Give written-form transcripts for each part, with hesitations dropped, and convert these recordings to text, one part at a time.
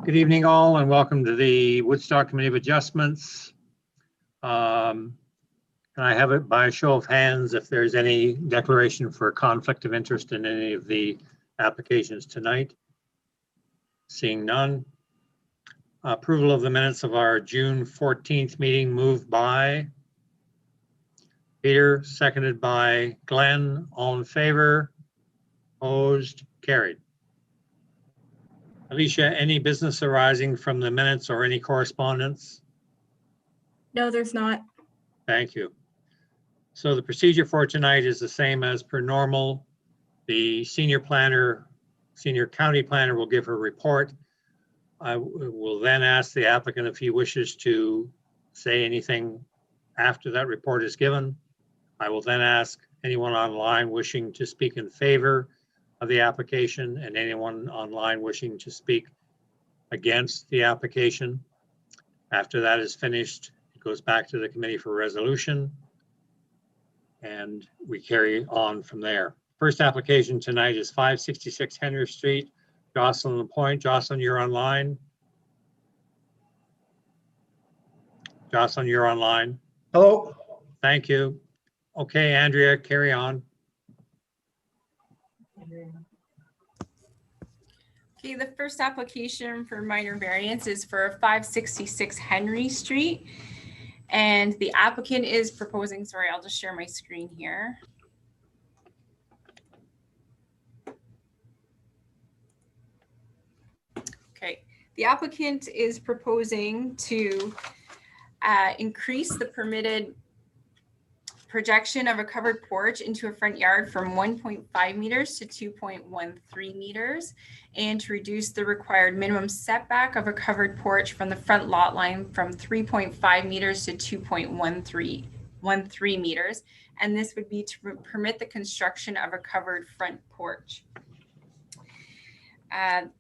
Good evening all, and welcome to the Woodstock Committee of Adjustments. Can I have it by a show of hands if there's any declaration for conflict of interest in any of the applications tonight? Seeing none. Approval of the minutes of our June 14th meeting, moved by Peter, seconded by Glenn. All in favor? Opposed? Carried. Alicia, any business arising from the minutes or any correspondence? No, there's not. Thank you. So the procedure for tonight is the same as per normal. The senior county planner will give her report. I will then ask the applicant if he wishes to say anything after that report is given. I will then ask anyone online wishing to speak in favor of the application and anyone online wishing to speak against the application. After that is finished, it goes back to the committee for resolution, and we carry on from there. First application tonight is 566 Henry Street, Jocelyn LaPointe. Jocelyn, you're online. Jocelyn, you're online. Hello. Thank you. Okay, Andrea, carry on. Okay, the first application for minor variance is for 566 Henry Street. And the applicant is proposing, sorry, I'll just share my screen here. Okay, the applicant is proposing to increase the permitted projection of a covered porch into a front yard from 1.5 meters to 2.13 meters, and to reduce the required minimum setback of a covered porch from the front lot line from 3.5 meters to 2.13 meters. And this would be to permit the construction of a covered front porch.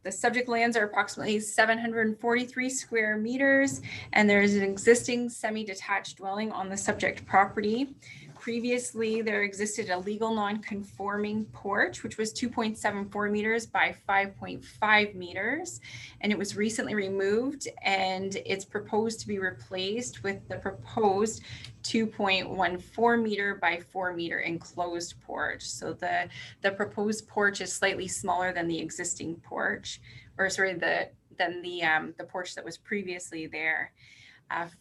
The subject lands are approximately 743 square meters, and there is an existing semi-detached dwelling on the subject property. Previously, there existed a legal non-conforming porch, which was 2.74 meters by 5.5 meters, and it was recently removed, and it's proposed to be replaced with the proposed 2.14 meter by 4 meter enclosed porch. So the proposed porch is slightly smaller than the existing porch, or sorry, than the porch that was previously there.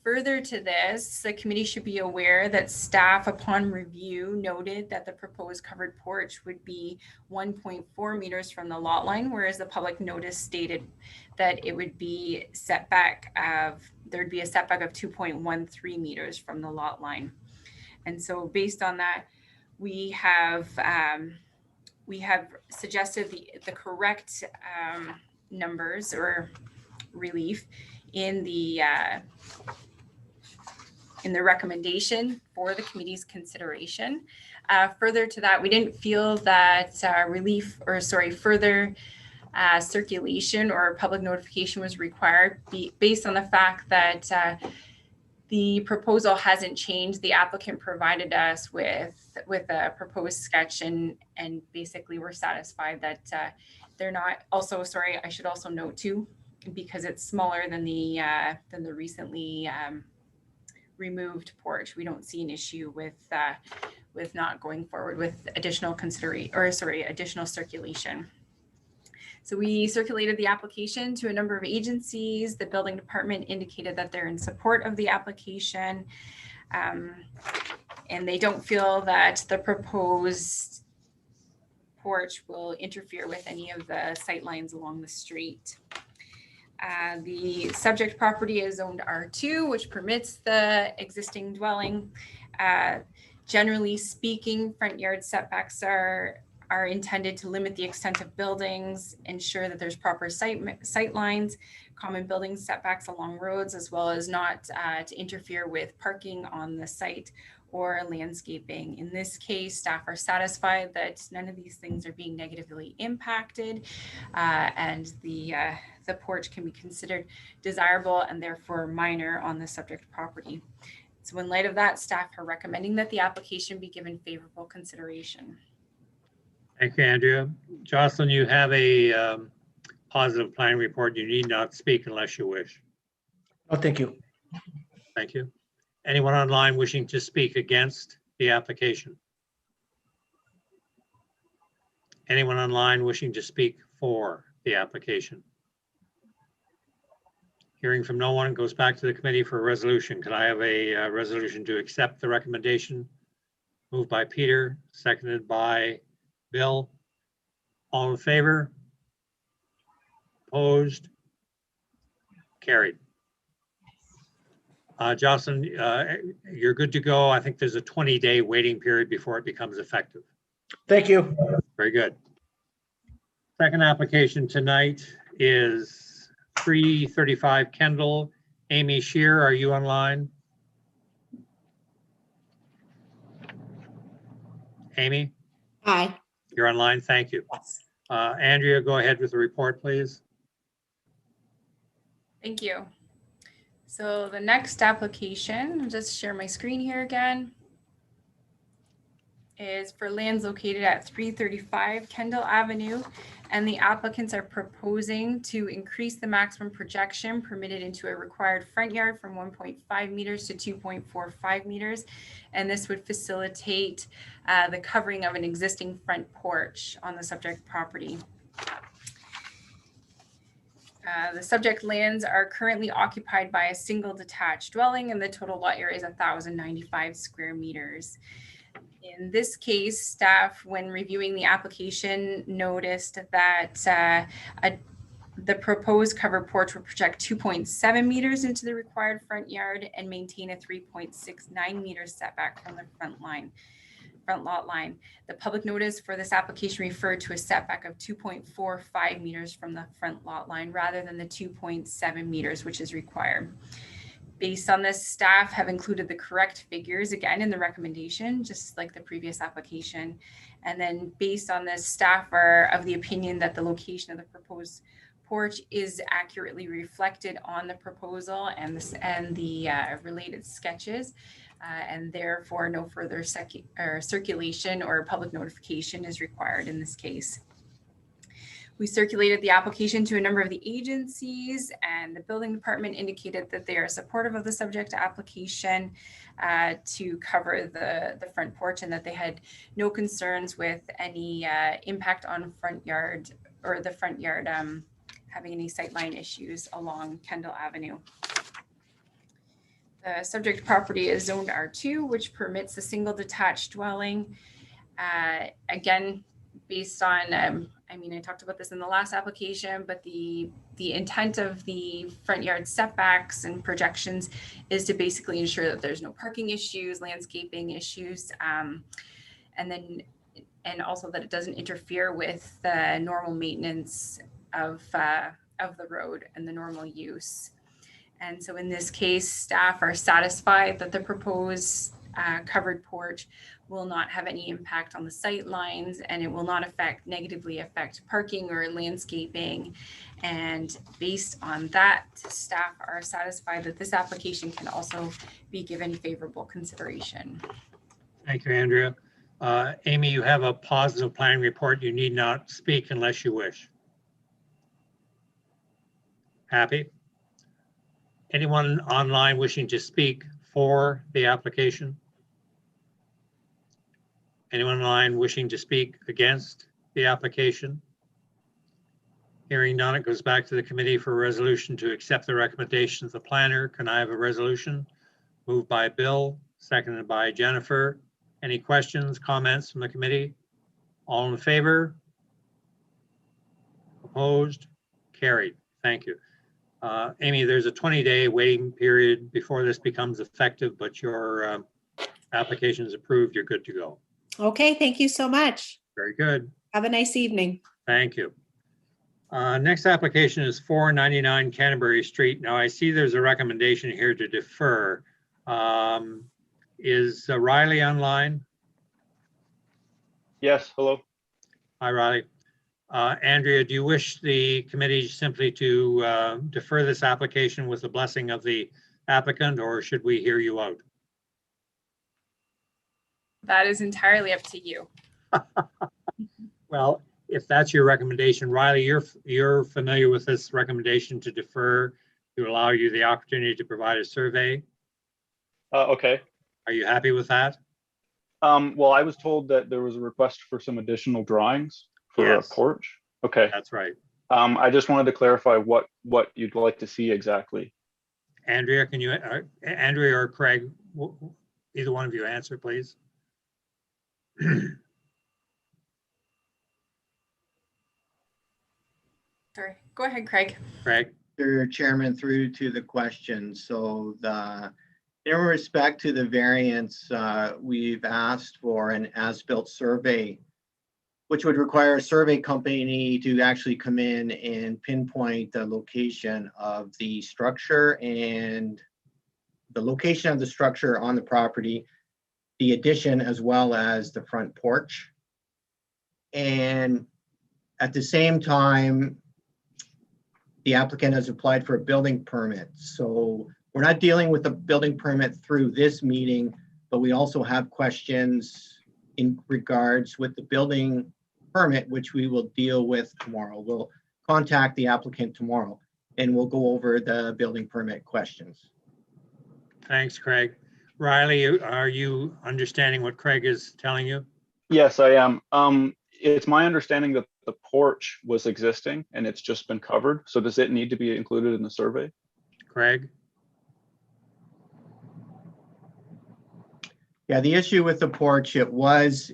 Further to this, the committee should be aware that staff, upon review, noted that the proposed covered porch would be 1.4 meters from the lot line, whereas the public notice stated that it would be there'd be a setback of 2.13 meters from the lot line. And so based on that, we have suggested the correct numbers or relief in the recommendation for the committee's consideration. Further to that, we didn't feel that further circulation or public notification was required based on the fact that the proposal hasn't changed. The applicant provided us with a proposed sketch, and basically we're satisfied that they're not. Also, sorry, I should also note too, because it's smaller than the recently removed porch, we don't see an issue with not going forward with additional additional circulation. So we circulated the application to a number of agencies. The building department indicated that they're in support of the application, and they don't feel that the proposed porch will interfere with any of the sight lines along the street. The subject property is zoned R2, which permits the existing dwelling. Generally speaking, front yard setbacks are intended to limit the extent of buildings, ensure that there's proper sight lines, common building setbacks along roads, as well as not to interfere with parking on the site or landscaping. In this case, staff are satisfied that none of these things are being negatively impacted, and the porch can be considered desirable and therefore minor on the subject property. So in light of that, staff are recommending that the application be given favorable consideration. Thank you, Andrea. Jocelyn, you have a positive planning report. You need not speak unless you wish. Oh, thank you. Thank you. Anyone online wishing to speak against the application? Anyone online wishing to speak for the application? Hearing from no one, goes back to the committee for a resolution. Could I have a resolution to accept the recommendation? Moved by Peter, seconded by Bill. All in favor? Opposed? Carried. Jocelyn, you're good to go. I think there's a 20-day waiting period before it becomes effective. Thank you. Very good. Second application tonight is 335 Kendall. Amy Shear, are you online? Amy, Hi. you're online. Thank you. Andrea, go ahead with the report, please. Thank you. So the next application, I'll just share my screen here again, is for lands located at 335 Kendall Avenue, and the applicants are proposing to increase the maximum projection permitted into a required front yard from 1.5 meters to 2.45 meters, and this would facilitate the covering of an existing front porch on the subject property. The subject lands are currently occupied by a single detached dwelling, and the total lot area is 1,095 square meters. In this case, staff, when reviewing the application, noticed that the proposed covered porch would project 2.7 meters into the required front yard and maintain a 3.69 meter setback from the front lot line. The public notice for this application referred to a setback of 2.45 meters from the front lot line rather than the 2.7 meters, which is required. Based on this, staff have included the correct figures again in the recommendation, just like the previous application. And then based on this, staff are of the opinion that the location of the proposed porch is accurately reflected on the proposal and the related sketches. And therefore no further circulation or public notification is required in this case. We circulated the application to a number of the agencies, and the building department indicated that they are supportive of the subject application to cover the front porch, and that they had no concerns with any impact on front yard or the front yard having any sightline issues along Kendall Avenue. The subject property is zoned R2, which permits a single detached dwelling. Again, based on, I talked about this in the last application, but the intent of the front yard setbacks and projections is to basically ensure that there's no parking issues, landscaping issues, and also that it doesn't interfere with the normal maintenance of the road and the normal use. And so in this case, staff are satisfied that the proposed covered porch will not have any impact on the sight lines, and it will not negatively affect parking or landscaping. And based on that, staff are satisfied that this application can also be given favorable consideration. Thank you, Andrea. Amy, you have a positive planning report. You need not speak unless you wish. Happy? Anyone online wishing to speak for the application? Anyone online wishing to speak against the application? Hearing none, it goes back to the committee for a resolution to accept the recommendations of the planner. Can I have a resolution? Moved by Bill, seconded by Jennifer. Any questions, comments from the committee? All in favor? Opposed? Carried. Thank you. Amy, there's a 20-day waiting period before this becomes effective, but your application is approved. You're good to go. Okay, thank you so much. Very good. Have a nice evening. Thank you. Next application is 499 Canterbury Street. Now I see there's a recommendation here to defer. Is Riley online? Yes, hello. Hi, Riley. Andrea, do you wish the committee simply to defer this application with the blessing of the applicant, or should we hear you out? That is entirely up to you. Well, if that's your recommendation, Riley, you're familiar with this recommendation to defer to allow you the opportunity to provide a survey. Okay. Are you happy with that? Well, I was told that there was a request for some additional drawings for Yes. a porch. Okay. That's right. I just wanted to clarify what you'd like to see exactly. Andrea, Andrea or Craig, either one of you answer, please. Sorry, go ahead, Craig. Craig, Mr. Chairman, through to the question. So in respect to the variance, we've asked for an as-built survey, which would require a survey company to actually come in and pinpoint the location of the structure and the location of the structure on the property, the addition, as well as the front porch. And at the same time, the applicant has applied for a building permit. So we're not dealing with a building permit through this meeting, but we also have questions in regards with the building permit, which we will deal with tomorrow. We'll contact the applicant tomorrow and we'll go over the building permit questions. thanks, Craig. Riley, are you understanding what Craig is telling you? Yes, I am. It's my understanding that the porch was existing and it's just been covered. So does it need to be included in the survey? Craig? Yeah, the issue with the porch, it was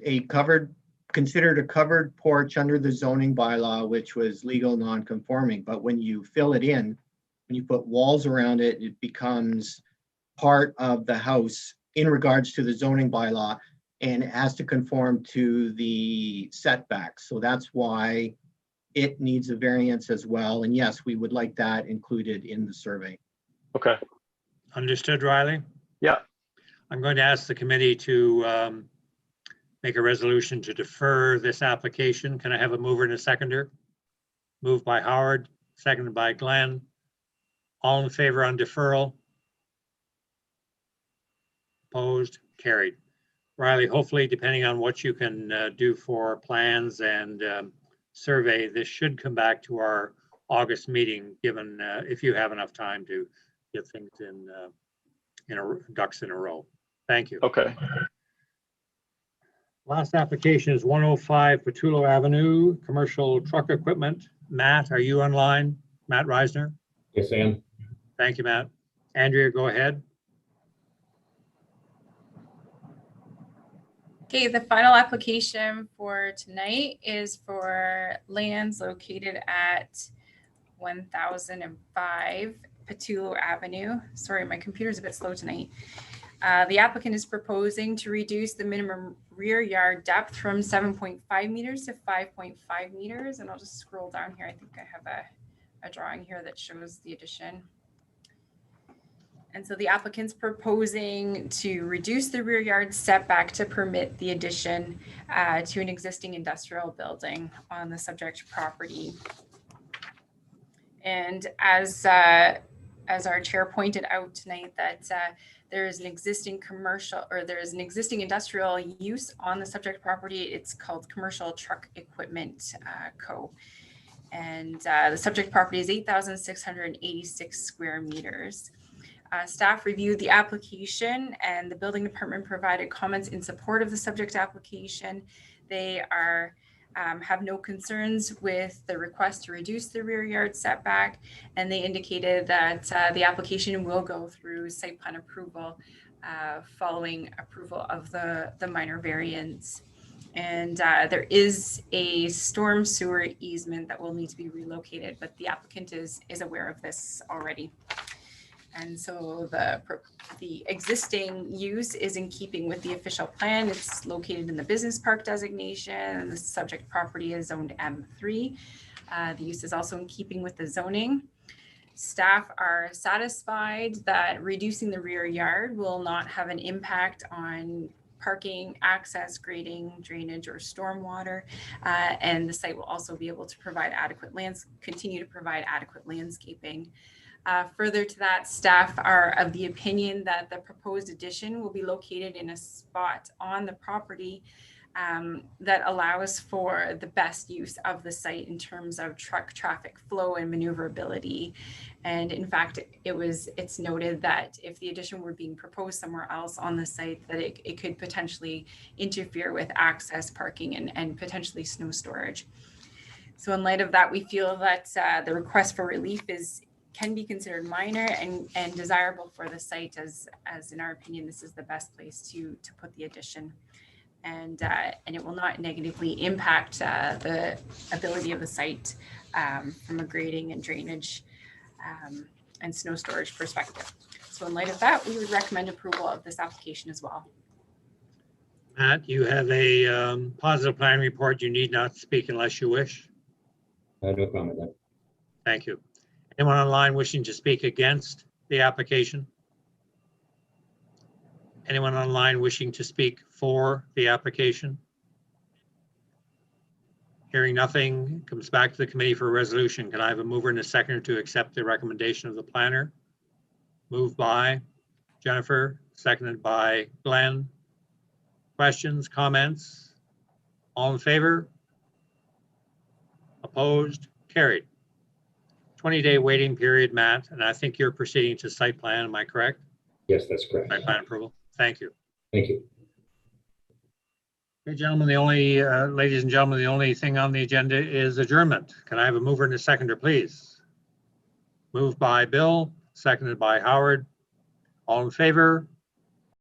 considered a covered porch under the zoning bylaw, which was legal non-conforming. But when you fill it in, when you put walls around it, it becomes part of the house in regards to the zoning bylaw, and it has to conform to the setbacks. So that's why it needs a variance as well. And yes, we would like that included in the survey. Okay. Understood, Riley? Yeah. I'm going to ask the committee to make a resolution to defer this application. Can I have a mover and a seconder? Moved by Howard, seconded by Glenn. All in favor on deferral? Opposed? Carried. Riley, hopefully, depending on what you can do for plans and survey, this should come back to our August meeting, given if you have enough time to get things ducks in a row. Thank you. Okay. Last application is 105 Petullo Avenue, commercial truck equipment. Matt, are you online? Matt Reisner? Yes, Sam. Thank you, Matt. Andrea, go ahead. Okay, the final application for tonight is for lands located at 1005 Petullo Avenue. Sorry, my computer's a bit slow tonight. The applicant is proposing to reduce the minimum rear yard depth from 7.5 meters to 5.5 meters. And I'll just scroll down here. I think I have a drawing here that shows the addition. And so the applicant's proposing to reduce the rear yard setback to permit the addition to an existing industrial building on the subject property. And as our chair pointed out tonight, that there is an existing industrial use on the subject property. It's called Commercial Truck Equipment Co. And the subject property is 8,686 square meters. Staff reviewed the application and the building department provided comments in support of the subject application. They have no concerns with the request to reduce the rear yard setback, and they indicated that the application will go through site plan approval following approval of the minor variance. And there is a storm sewer easement that will need to be relocated, but the applicant is aware of this already. And so the existing use is in keeping with the official plan. It's located in the business park designation, and the subject property is zoned M3. The use is also in keeping with the zoning. Staff are satisfied that reducing the rear yard will not have an impact on parking, access, grading, drainage, or stormwater. And the site will also be able to provide continue to provide adequate landscaping. Further to that, staff are of the opinion that the proposed addition will be located in a spot on the property that allows for the best use of the site in terms of truck traffic flow and maneuverability. And in fact, it's noted that if the addition were being proposed somewhere else on the site, that it could potentially interfere with access, parking, and potentially snow storage. So in light of that, we feel that the request for relief can be considered minor and desirable for the site, as in our opinion, this is the best place to put the addition. And it will not negatively impact the ability of the site from a grading and drainage and snow storage perspective. So in light of that, we would recommend approval of this application as well. Matt, you have a positive plan report. You need not speak unless you wish. No comment then. Thank you. Anyone online wishing to speak against the application? Anyone online wishing to speak for the application? Hearing nothing, comes back to the committee for a resolution. Can I have a mover and a seconder to accept the recommendation of the planner? Moved by Jennifer, seconded by Glenn. Questions, comments? All in favor? Opposed? Carried. 20-day waiting period, Matt, and I think you're proceeding to site plan, am I correct? Yes, that's correct. Site plan approval. Thank you. Thank you. Okay, gentlemen, ladies and gentlemen, the only thing on the agenda is adjournment. Can I have a mover and a seconder, please? Moved by Bill, seconded by Howard. All in favor?